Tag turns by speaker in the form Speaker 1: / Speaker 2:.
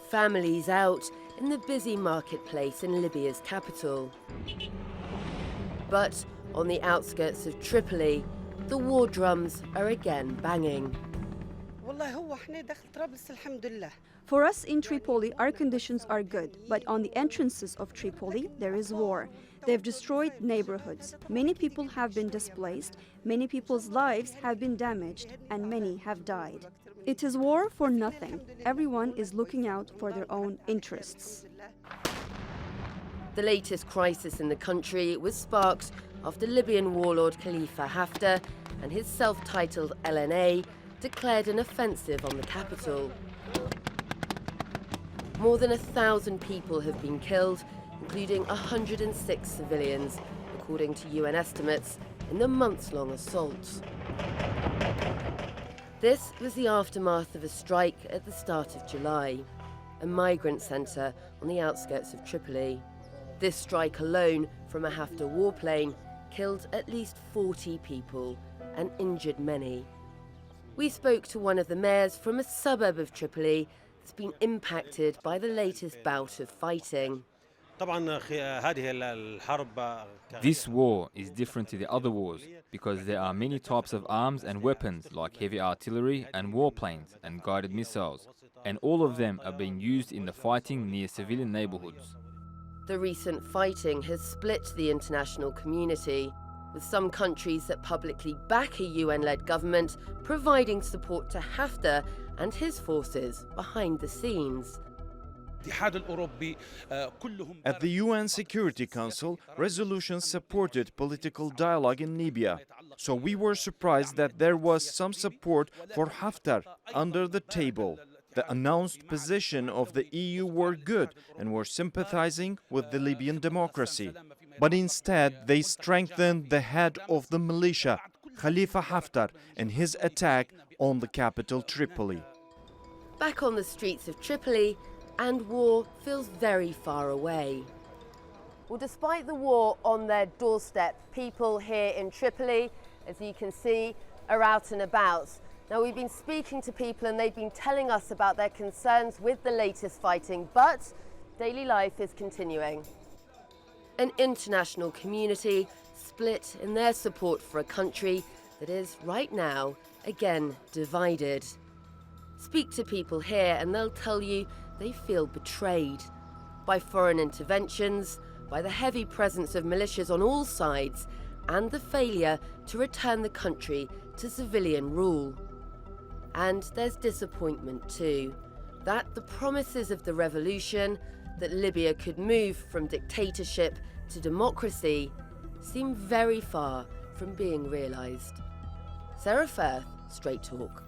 Speaker 1: families out in the busy marketplace in Libya's capital. But on the outskirts of Tripoli, the war drums are again banging.
Speaker 2: For us in Tripoli, our conditions are good, but on the entrances of Tripoli, there is war. They've destroyed neighborhoods. Many people have been displaced, many people's lives have been damaged, and many have died. It is war for nothing. Everyone is looking out for their own interests.
Speaker 1: The latest crisis in the country was sparked after Libyan warlord Khalifa Haftar and his self-titled LNA declared an offensive on the capital. More than 1,000 people have been killed, including 106 civilians, according to UN estimates, in the months-long assault. This was the aftermath of a strike at the start of July, a migrant centre on the outskirts of Tripoli. This strike alone from a Haftar warplane killed at least 40 people and injured many. We spoke to one of the mayors from a suburb of Tripoli that's been impacted by the latest bout of fighting.
Speaker 3: This war is different to the other wars because there are many types of arms and weapons like heavy artillery and warplanes and guided missiles, and all of them are being used in the fighting near civilian neighborhoods.
Speaker 1: The recent fighting has split the international community, with some countries that publicly back a UN-led government providing support to Haftar and his forces behind the scenes.
Speaker 4: At the UN Security Council, resolutions supported political dialogue in Libya. So we were surprised that there was some support for Haftar under the table. The announced position of the EU were good and were sympathizing with the Libyan democracy. But instead, they strengthened the head of the militia, Khalifa Haftar, in his attack on the capital Tripoli.
Speaker 1: Back on the streets of Tripoli, and war feels very far away. Well, despite the war on their doorstep, people here in Tripoli, as you can see, are out and about. Now, we've been speaking to people and they've been telling us about their concerns with the latest fighting, but daily life is continuing. An international community split in their support for a country that is, right now, again divided. Speak to people here and they'll tell you they feel betrayed by foreign interventions, by the heavy presence of militias on all sides, and the failure to return the country to civilian rule. And there's disappointment too, that the promises of the revolution, that Libya could move from dictatorship to democracy, seem very far from being realised. Sarah Firth, Straight Talk.